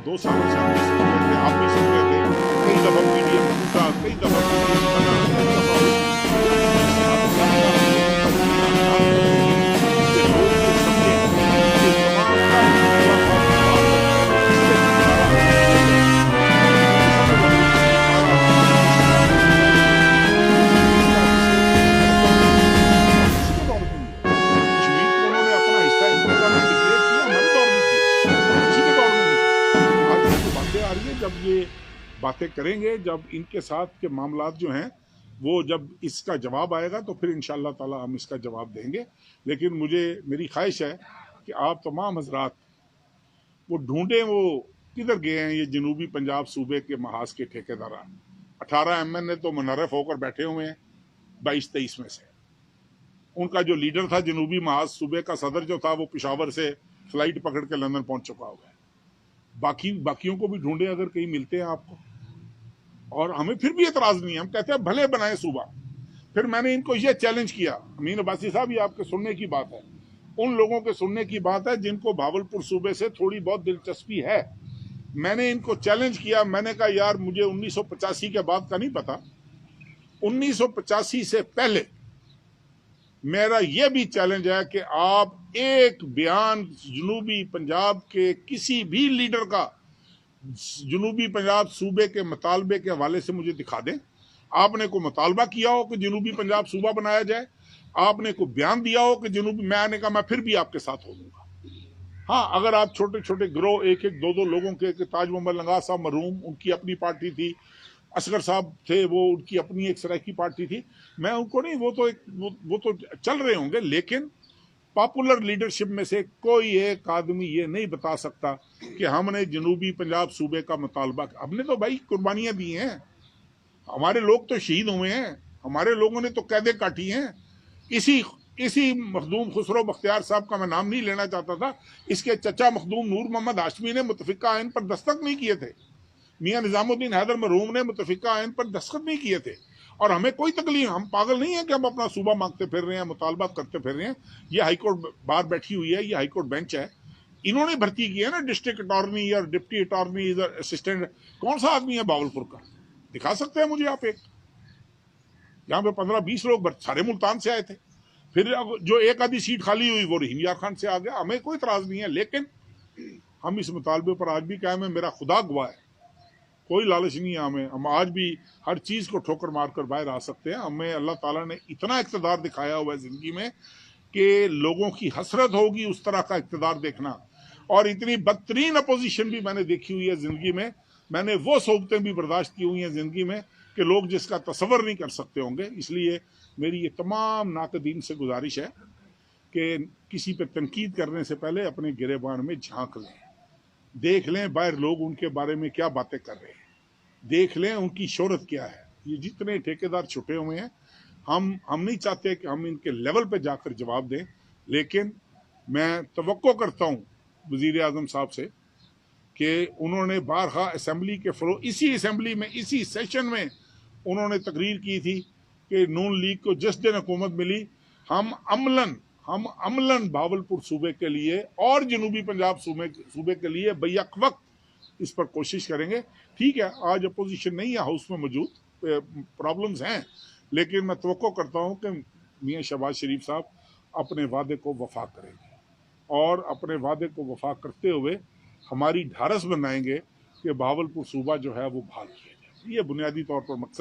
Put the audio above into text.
2 सालों से हम भी सुन रहे थे, आप भी सुन रहे थे, कई दफा मीडिया में टूटा, कई दफा मीडिया में बना, कई दफा अब क्या हम लोगों का जीना हराम कर रहे हैं कि लोग ये समझे कि तमाम का पूरा और बर्बाद कर दिया है, इससे छुटकारा कैसे मिले? मुझे समझ आती है कि छुटकारा किसी का भी मिल जाएगा, इसका किसी हेल्पर नहीं है और किसी के दौर में नहीं है। कश्मीर को उन्होंने अपना हिस्सा इंडिया में डिक्लेयर किया, हमारे दौर में किया, किसी के दौर में नहीं किया। आज जो बातें आ रही है, जब ये बातें करेंगे, जब इनके साथ के मामलात जो हैं वो जब इसका जवाब आएगा तो फिर इंशाअल्लाह ताला हम इसका जवाब देंगे। लेकिन मेरी ख्वाहिश है कि आप तमाम हजरात वो ढूंढें, वो किधर गए हैं ये जनूबी पंजाब सूबे के महाज के ठेकेदारान। 18 MN तो मुनर्रफ होकर बैठे हुए हैं 22-23 में से। उनका जो लीडर था जनूबी महाज सूबे का सदर जो था, वो पेशावर से फ्लाइट पकड़ के लंदन पहुंच चुका हुआ है। बाकियों को भी ढूंढे अगर कहीं मिलते हैं आपको। और हमें फिर भी एतराज नहीं है, हम कहते हैं भले बनाए सूबा। फिर मैंने इनको ये चैलेंज किया, अमीन अब्बासी साहब, ये आपके सुनने की बात है, उन लोगों के सुनने की बात है जिनको भावलपुर सूबे से थोड़ी बहुत दिलचस्पी है। मैंने इनको चैलेंज किया, मैंने कहा यार मुझे 1985 के बाद का नहीं पता, 1985 से पहले मेरा यह भी चैलेंज है कि आप एक बयान जनूबी पंजाब के किसी भी लीडर का जनूबी पंजाब सूबे के मुतालबे के हवाले से मुझे दिखा दें। आपने को मुतालबा किया हो कि जनूबी पंजाब सूबा बनाया जाए, आपने को बयान दिया हो कि जनूबी, मैंने कहा मैं फिर भी आपके साथ हो लूंगा। हाँ, अगर आप छोटे छोटे गिरोह, एक एक दो लोगों के, ताज मोहम्मद लंगा साहब मरहूम, उनकी अपनी पार्टी थी, असगर साहब थे, वो उनकी अपनी एक सराइकी पार्टी थी, मैं उनको नहीं, वो तो चल रहे होंगे, लेकिन पॉपुलर लीडरशिप में से कोई एक आदमी ये नहीं बता सकता कि हमने जनूबी पंजाब सूबे का मुतालबा, हमने तो भाई कुर्बानियां दी हैं, हमारे लोग तो शहीद हुए हैं, हमारे लोगों ने तो कैदे काटी हैं। इसी मखदूम खुसरो बख्तियार साहब का मैं नाम नहीं लेना चाहता था, इसके चचा मखदूम नूर मोहम्मद हाशमी ने मुतफिका आइन पर दस्तखत नहीं किए थे, मियां निजामुद्दीन हैदर मरहूम ने मुतफिका आइन पर दस्तखत नहीं किए थे। और हमें कोई तकलीफ, हम पागल नहीं है कि हम अपना सूबा मांगते फिर रहे हैं, मुतालबा करते फिर रहे हैं। ये हाईकोर्ट बाहर बैठी हुई है, ये हाईकोर्ट बेंच है, इन्होंने भर्ती की है ना डिस्ट्रिक्ट अटॉर्नी या डिप्टी अटॉर्नी असिस्टेंट। कौन सा आदमी है बावलपुर का, दिखा सकते हैं मुझे आप एक? यहाँ पे 15-20 लोग सारे मुल्तान से आए थे, फिर जो एक आधी सीट खाली हुई वो रहीम यार खान से आ गया। हमें कोई इतराज नहीं है, लेकिन हम इस मुतालबे पर आज भी कायम है, मेरा खुदा गवाह है, कोई लालच नहीं है हमें, हम आज भी हर चीज को ठोकर मारकर बाहर आ सकते हैं। हमें अल्लाह ताला ने इतना इक़्तिदार दिखाया हुआ है जिंदगी में कि लोगों की हसरत होगी उस तरह का इक़्तिदार देखना। और इतनी बदतरीन अपोजिशन भी मैंने देखी हुई है जिंदगी में, मैंने वो सोबतें भी बर्दाश्त की हुई हैं जिंदगी में कि लोग जिसका तसव्वुर नहीं कर सकते होंगे। इसलिए मेरी ये तमाम नाक़दीन से गुजारिश है कि किसी पर तनकीद करने से पहले अपने गिरेबान में झांक लें, देख लें बाहर लोग उनके बारे में क्या बातें कर रहे हैं, देख लें उनकी शोहरत क्या है। ये जितने ठेकेदार छुटे हुए हैं, हम नहीं चाहते कि हम इनके लेवल पे जाकर जवाब दें, लेकिन मैं तवक्को करता हूँ वज़ीर आज़म साहब से कि उन्होंने बारहा असेंबली के फ्लोर, इसी असेंबली में, इसी सेशन में उन्होंने तकरीर की थी कि नून लीग को जिस दिन हुकूमत मिली, हम अमलन भावलपुर सूबे के लिए और जनूबी पंजाब सूबे के लिए बैक वक्त इस पर कोशिश करेंगे। ठीक है, आज अपोजिशन नहीं है हाउस में मौजूद, प्रॉब्लम्स हैं, लेकिन मैं तवक्को करता हूं कि मियां शहबाज शरीफ साहब अपने वादे को वफा करेंगे और अपने वादे को वफा करते हुए हमारी ढारस बनाएंगे कि भावलपुर सूबा जो है वो बहाल किया जाए। ये बुनियादी तौर पर मकसद